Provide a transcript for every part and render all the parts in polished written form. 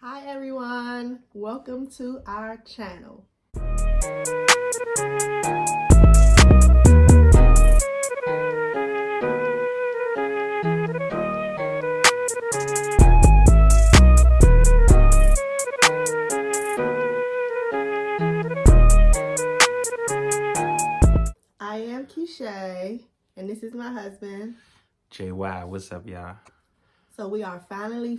Hi everyone, welcome to our channel. I am Keisha, and this is my husband. JY, what's up, y'all? So we are finally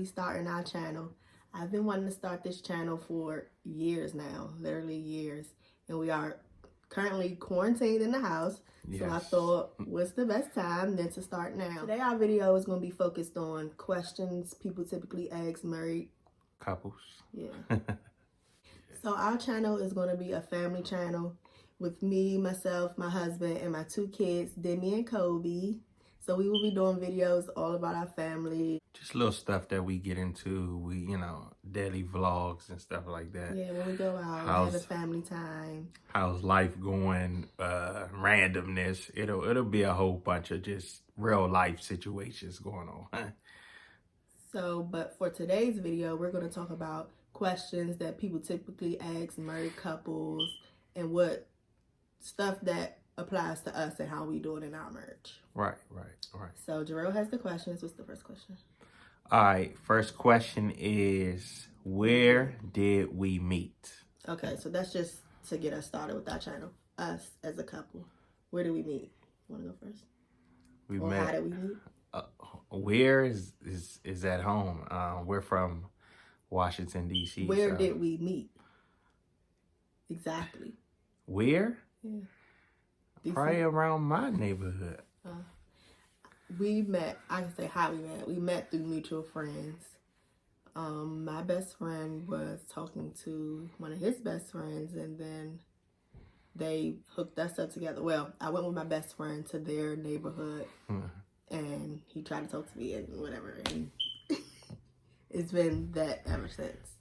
starting our channel. I've been wanting to start this channel for years now, literally years. And we are currently quarantined in the house. Yes. So I thought, what's the best time than to start now? Today our video is going to be focused on questions people typically ask married couples. Yeah. So our channel is going to be a family channel with me, myself, my husband, and my two kids, Demi and Kobe. So we will be doing videos all about our family. Just little stuff that we get into. We, daily vlogs and stuff like that. Yeah, when we go out, have a family time. How's life going? Randomness. It'll be a whole bunch of just real life situations going on. So, but for today's video, we're going to talk about questions that people typically ask married couples and what stuff that applies to us and how we do it in our marriage. Right. So Jarrell has the questions. What's the first question? All right, first question is, where did we meet? Okay, so that's just to get us started with our channel. Us as a couple. Where did we meet? Want to go first? We met. How did we meet? Where is at home? We're from Washington, D.C. Where did we meet? Exactly. Where? Yeah. Probably around my neighborhood. We met, I can say how we met. We met through mutual friends. My best friend was talking to one of his best friends, and then they hooked us up together. Well, I went with my best friend to their neighborhood, and he tried to talk to me and whatever. And it's been that ever since.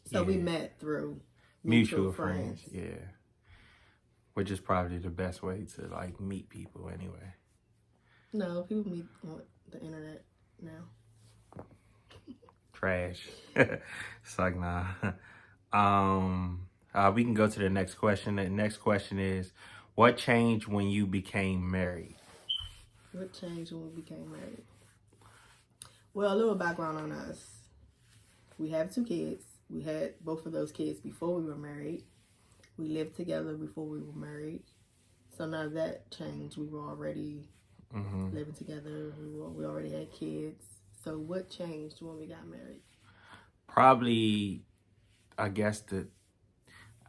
So we met through mutual friends. Yeah. Which is probably the best way to meet people anyway. No, people meet on the internet now. Trash. It's like, nah. We can go to the next question. The next question is, what changed when you became married? What changed when we became married? Well, a little background on us. We have two kids. We had both of those kids before we were married. We lived together before we were married. So none of that changed. We were already living together. We already had kids. So what changed when we got married? Probably, I guess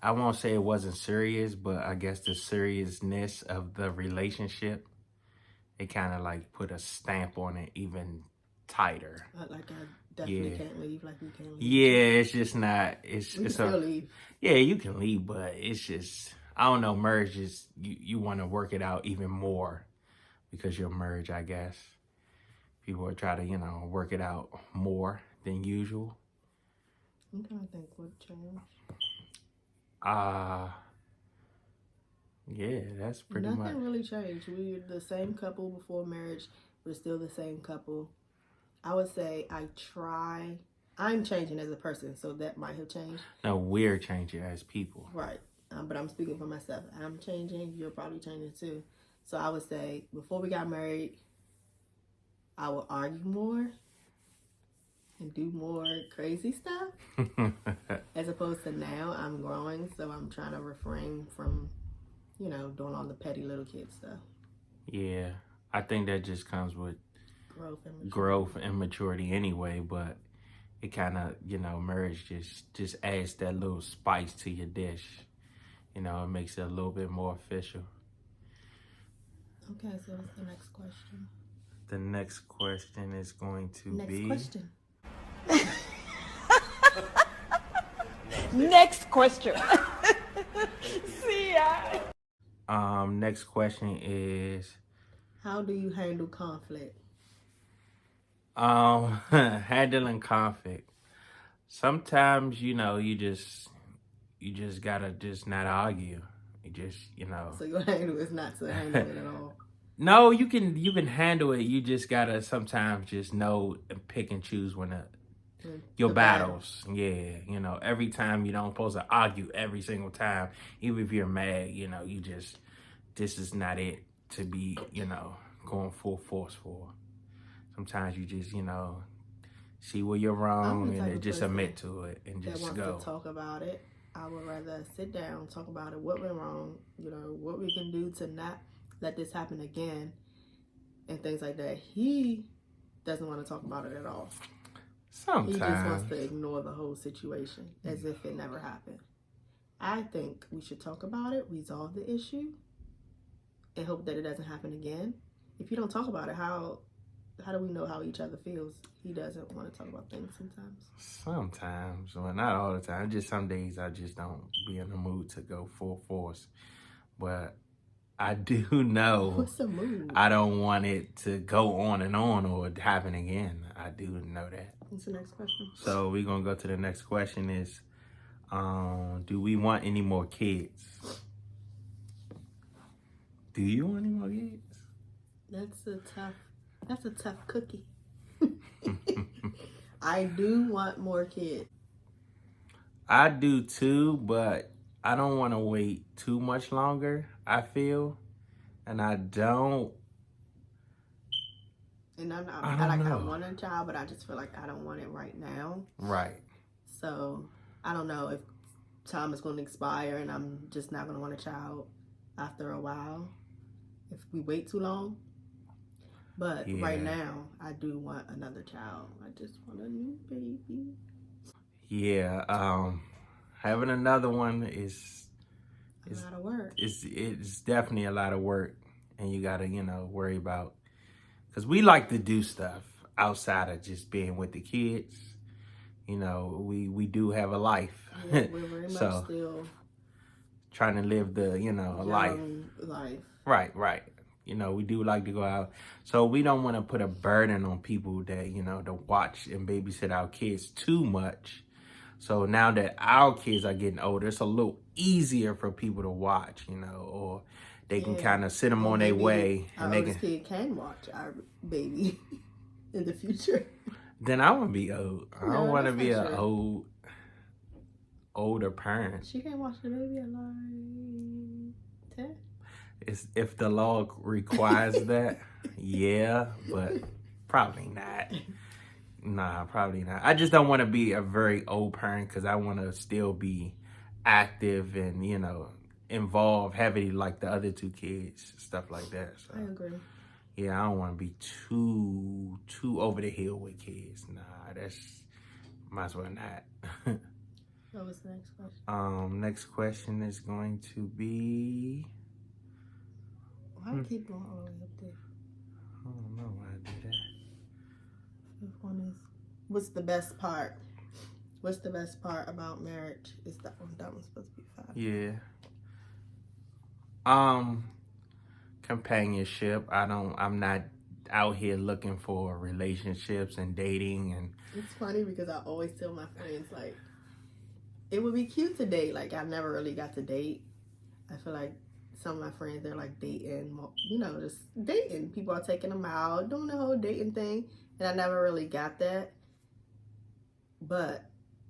I won't say it wasn't serious, but I guess the seriousness of the relationship, it kind of put a stamp on it even tighter. I definitely can't leave like we can't leave. Yeah, it's just not. We can still leave. Yeah, you can leave, but it's just, I don't know, marriage is, you want to work it out even more because your marriage, I guess. People are trying to, work it out more than usual. I'm trying to think what changed. Yeah, that's pretty much. Nothing really changed. We were the same couple before marriage. We're still the same couple. I would say I'm changing as a person, so that might have changed. No, we're changing as people. Right. But I'm speaking for myself. I'm changing. You're probably changing too. So I would say before we got married, I would argue more and do more crazy stuff. As opposed to now, I'm growing, so I'm trying to refrain from, doing all the petty little kid stuff. Yeah. I think that just comes with growth and maturity anyway, but it kind of, marriage just adds that little spice to your dish. It makes it a little bit more official. Okay, so what's the next question? The next question is going to be... Next question. Next question. See ya. Next question is... How do you handle conflict? Handling conflict. Sometimes, you just gotta just not argue. You just, So your handle is not to handle it at all. No, you can handle it. You just gotta sometimes just know and pick and choose when to your the battles. Yeah, you know, every time you don't supposed to argue every single time. Even if you're mad, you know, you just, this is not it to be, you know, going full force for. Sometimes you just, you know, see where you're wrong I'm the and type of just person admit to it and that just wants go. to talk about it. I would rather sit down, talk about it, what went wrong, you know, what we can do to not let this happen again, and things like that. He doesn't want to talk about it at all. Sometimes. He just wants to ignore the whole situation as if it never happened. I think we should talk about it, resolve the issue, and hope that it doesn't happen again. If you don't talk about it, how do we know how each other feels? He doesn't want to talk about things sometimes. Sometimes, well, not all the time. Just some days I just don't be in the mood to go full force. But I do know What's the mood? I don't want it to go on and on or happen again. I do know that. What's the next question? So we're gonna go to the next question is, do we want any more kids? Do you want any more kids? That's a tough cookie. I do want more kids. I do too, but I don't want to wait too much longer, I feel. And I don't. And I know. want a child, but I just feel like I don't want it right now. Right. So I don't know if time is going to expire and I'm just not going to want a child after a while if we wait too long. But right now, I do want another child. I just want a new baby. Yeah, having another one is a lot of work. It's definitely a lot of work, and you gotta, you know, worry about, because we like to do stuff outside of just being with the kids. You know, we do have a life. Yeah, we're very much so still trying to live the, you know, life. Right. You know, we do like to go out. So we don't want to put a burden on people that, you know, to watch and babysit our kids too much. So now that our kids are getting older, it's a little easier for people to watch, you know, or they can kind of sit them on their way. And our oldest kid can watch our baby in the future. Then I want to be old. I don't want to be an older parent. She can't watch the baby at like 10. It's, if the law requires that, yeah, but probably not. Nah, probably not. I just don't want to be a very old parent because I want to still be active and, you know, involved heavily like the other two kids, stuff like that. So, I agree. Yeah, I don't want to be too over the hill with kids. Nah, that's, might as well not. What was the next question? Next question is going to be... Why do I keep going all the way up there? I don't know why I do that. Fifth one is, what's the best part? What's the best part about marriage? Is that one? That one's supposed to be 5. Yeah. Companionship. I'm not out here looking for relationships and dating and... It's funny because I always tell my friends, like, it would be cute to date. Like, I never really got to date. I feel like some of my friends, they're like dating, you know, just dating. People are taking them out, doing the whole dating thing. And I never really got that. But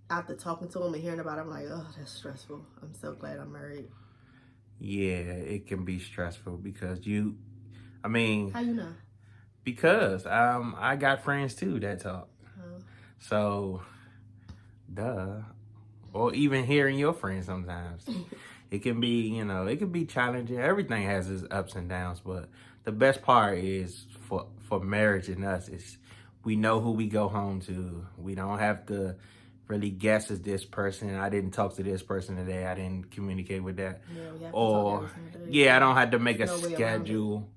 after talking to them and hearing about it, I'm like, oh, that's stressful. I'm so glad I'm married. Yeah, it can be stressful because I mean... How you know? Because I got friends too that talk. So, duh. Or even hearing your friends sometimes. It can be, you know, it can be challenging. Everything has its ups and downs, but the best part is for marriage and us is we know who we go home to. We don't have to really guess as this person. I didn't talk to this person today. I didn't communicate with that. Yeah, or I don't have to make a schedule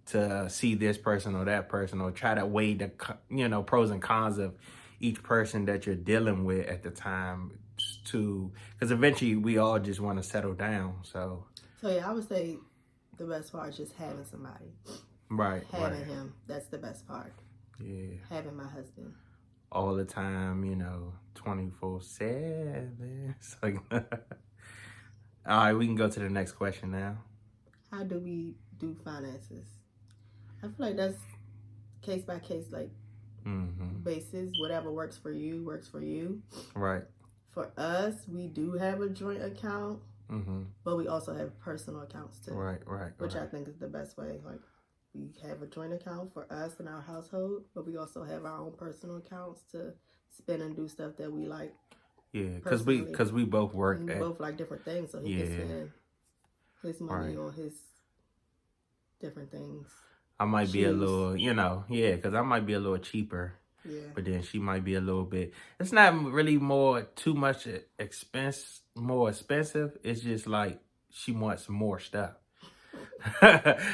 to see this person or that person or try to weigh the, you know, pros and cons of each person that you're dealing with at the time, to because eventually we all just want to settle down. So yeah, I would say the best part is just having somebody. Right. Having him. That's the best part. Yeah. Having my husband. All the time, you know, 24/7. So, all right, we can go to the next question now. How do we do finances? I feel like that's case by case. Like, basis. Whatever works for you works for you. Right. For us, we do have a joint account, but we also have personal accounts too. Right. Which I think is the best way. Like, we have a joint account for us and our household, but we also have our own personal accounts to spend and do stuff that we like. Yeah, because we both work. We both like different things, so he can spend his money on his different things. I might be a little, because I might be a little cheaper. Yeah. But then she might be a little bit. It's not really too much more expensive. It's just like she wants more stuff.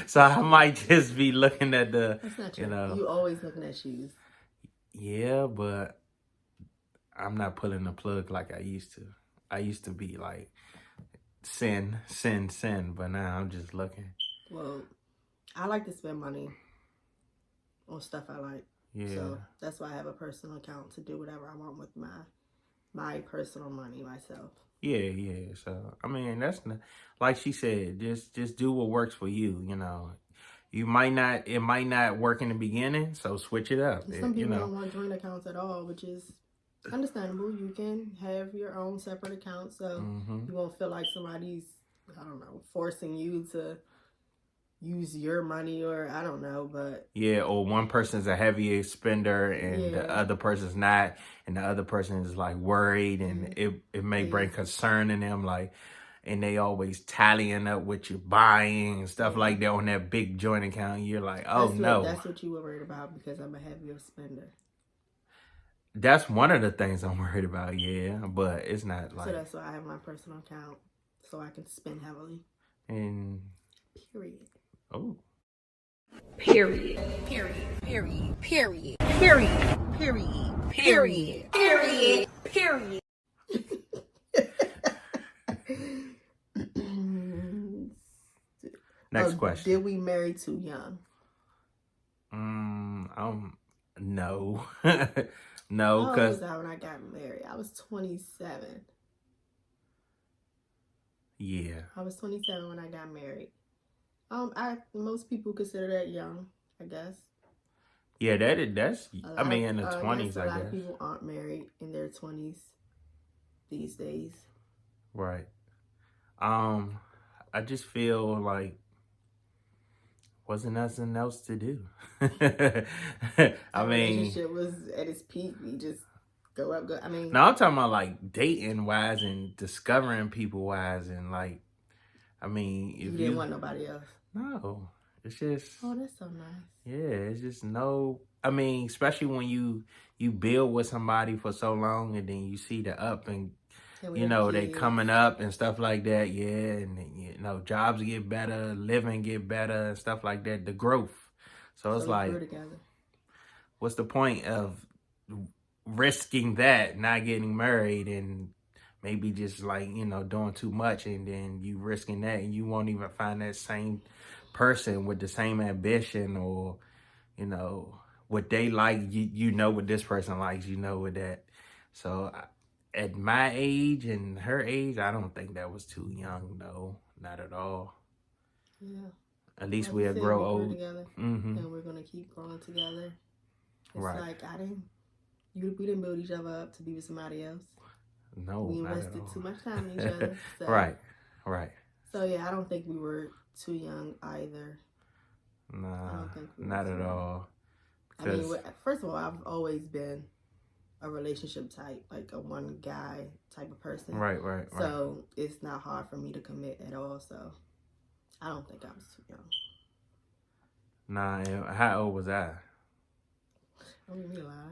So I might just be looking at the. That's not true. You always looking at shoes. Yeah, but I'm not pulling the plug like I used to. I used to be like sin, but now I'm just looking. Well, I like to spend money on stuff I like. Yeah. So that's why I have a personal account to do whatever I want with my personal money myself. Yeah. So I mean, that's not, like she said, just do what works for you. It might not work in the beginning, so switch it up. Some people don't want joint accounts at all, which is understandable. You can have your own separate account, so you won't feel like somebody's, I don't know, forcing you to use your money, or I don't know, but or one person's a heavier spender and the other person's not, and the other person is like worried, and it may bring concern in them, like, and they always tallying up what you're buying and stuff like that on that big joint account. You're like, that's what you were worried about, because I'm a heavier spender. That's one of the things I'm worried about, but it's not like. So that's why I have my personal account, so I can spend heavily. And period. Oh. Period. Next question. Did we marry too young? No. No, because when I got married, I was 27. Yeah. I was 27 when I got married. Most people consider that young, I guess. Yeah, that's. I mean, in the 20s, I guess. A lot of people aren't married in their 20s these days. Right. I just feel like wasn't nothing else to do. I mean, relationship was at its peak. We just go up. I mean, no, I'm talking about like dating wise and discovering people wise, and like, I mean, if you didn't want nobody else. No, it's just. Oh, that's so nice. Yeah, it's just no. I mean, especially when you build with somebody for so long, and then you see the up and they coming up and stuff like that. Yeah, and jobs get better, living get better, and stuff like that. The growth. So it's like, what's the point of risking that, not getting married, and maybe just like doing too much, and then you risking that, and you won't even find that same person with the same ambition, or what they like. What this person likes. With that. So at my age and her age, I don't think that was too young. No, not at all. Yeah. At least we'll grow old together, and we're gonna keep growing together. It's like we didn't build each other up to be with somebody else. No, we invested too much time in each other. So. Right. So yeah, I don't think we were too young either. Nah, not at all. I mean, first of all, I've always been a relationship type, like a one guy type of person. Right. So it's not hard for me to commit at all. So I don't think I was too young. Nah, how old was I?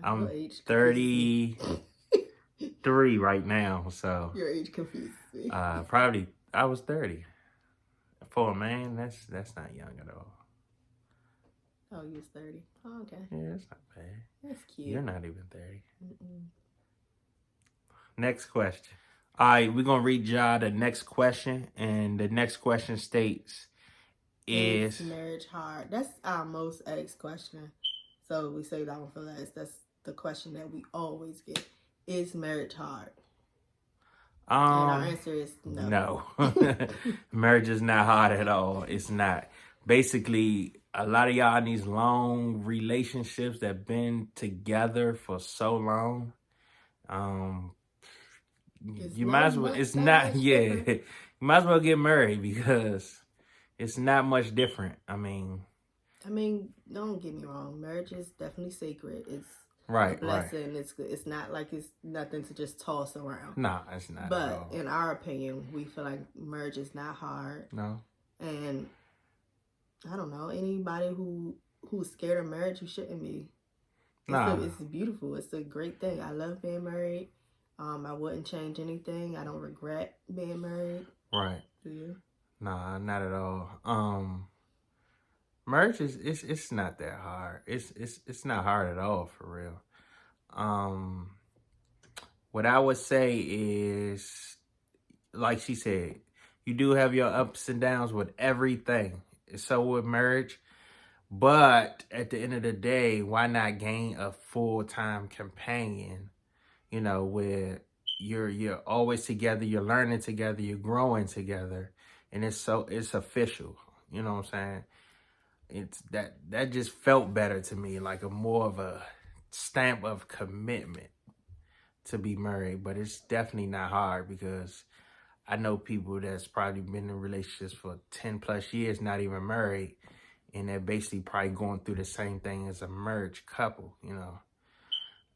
I'm 33 right now, so your age confuses me. Probably I was 30. For a man, that's not young at all. Oh, you was 30. Oh, okay. Yeah, that's not bad. That's cute. You're not even 30. Next question. All right, we're gonna read y'all the next question, and the next question states, "Is marriage hard?" That's our most asked question. So we say that one for last. That's the question that we always get. Is marriage hard? And our answer is no. No. Marriage is not hard at all. It's not. Basically, a lot of y'all in these long relationships that been together for so long, It's you not might as well. much It's that not. much Yeah, different. you might as well get married because it's not much different. I mean, Don't get me wrong. Marriage is definitely sacred. It's a right. blessing. It's not like it's nothing to just toss around. Nah, it's not at But all. in our opinion, we feel like marriage is not hard. No. And I don't know, anybody who's scared of marriage, you shouldn't be. It's beautiful. It's a great thing. I love being married. I wouldn't change anything. I don't regret being married. Right. Do you? Nah, not at all. Marriage is it's not that hard. It's not hard at all for real. What I would say is, like she said, you do have your ups and downs with everything. So with marriage, but at the end of the day, why not gain a full-time companion? You know, where you're always together, you're learning together, you're growing together, and it's official. You know what I'm saying? It's that just felt better to me, like a more of a stamp of commitment to be married. But it's definitely not hard because I know people that's probably been in relationships for 10 plus years, not even married, and they're basically probably going through the same thing as a married couple,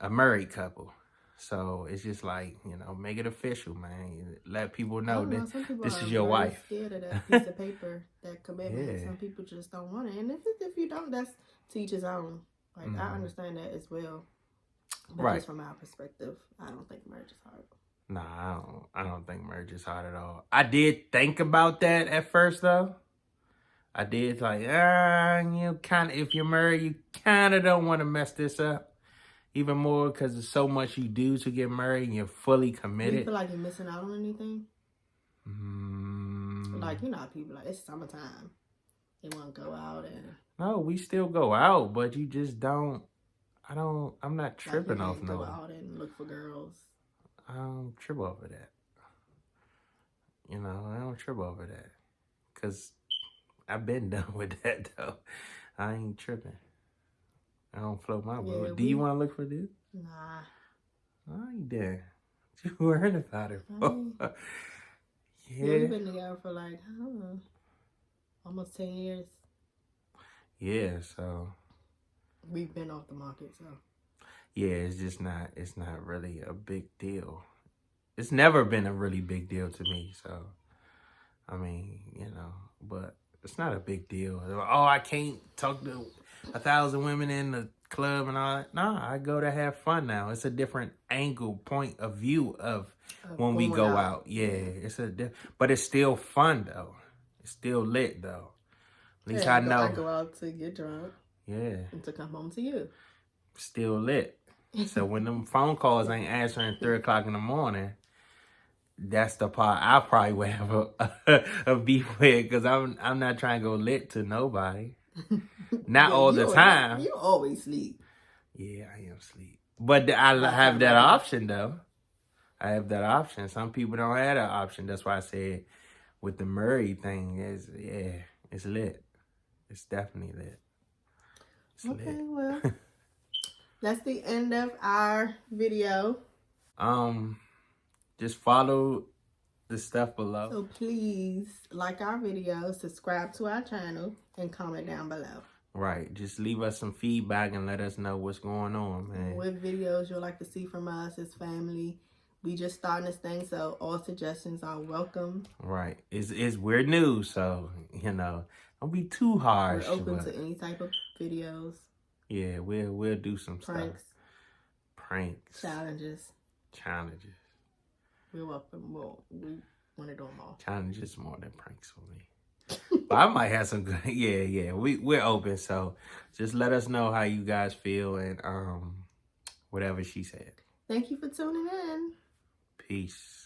a married couple. So it's just like, make it official, man. Let people I know don't know. that Some people this are is your very wife. scared of that piece of paper, that commitment. Yeah. Some people just don't want it. And if you don't, that's to each his own. Like, I understand that as well. But Right. just from our perspective, I don't think marriage is hard. Nah, I don't think marriage is hard at all. I did think about that at first, though. I did like, if you're married, you kind of don't want to mess this up. Even more because there's so much you do to get married and you're fully Do you committed. feel like you're missing out on anything? Mm, Like, how people like, it's summertime. They want to go out and... No, we still go out, but you just don't. I'm not tripping like, off go no. out and look for girls. I don't trip over that. I don't trip over that. Because I've been done with that, though. I ain't tripping. I don't float my boat. Do you want to look for this? Nah. I ain't there. You worried about it, bro. Yeah, we've been together for like, I don't know, almost 10 years. Yeah, so. We've been off the market, so. Yeah, it's not really a big deal. It's never been a really big deal to me, so. I mean, but it's not a big deal. Oh, I can't talk to 1,000 women in the club and all that. Nah, I go to have fun now. It's a different point of view of when we go out. Yeah, but it's still fun though. It's still lit though. At least I know. I go out to get drunk. Yeah. And to come home to you. Still lit. So when them phone calls ain't answering 3 o'clock in the morning, that's the part I probably would have a beef with because I'm not trying to go lit to nobody. Not all the time. You always sleep. Yeah, I am sleep. But I have that option though. I have that option. Some people don't have that option. That's why I said with the Murray thing it's lit. It's definitely lit. It's okay, lit. well, that's the end of our video. Just follow the stuff below. So please like our video, subscribe to our channel, and comment down below. Right. Just leave us some feedback and let us know what's going on, man. What videos you'd like to see from us as family. We just starting this thing, so all suggestions are welcome. Right. We're new, so, don't be too harsh. We're open to any type of videos. Yeah, we'll do some Pranks. stuff. Pranks. Challenges. We're welcome. Well, we want to do them all. Challenges more than pranks for me. But I might have some good. Yeah. We're open, so just let us know how you guys feel and whatever she said. Thank you for tuning in. Peace.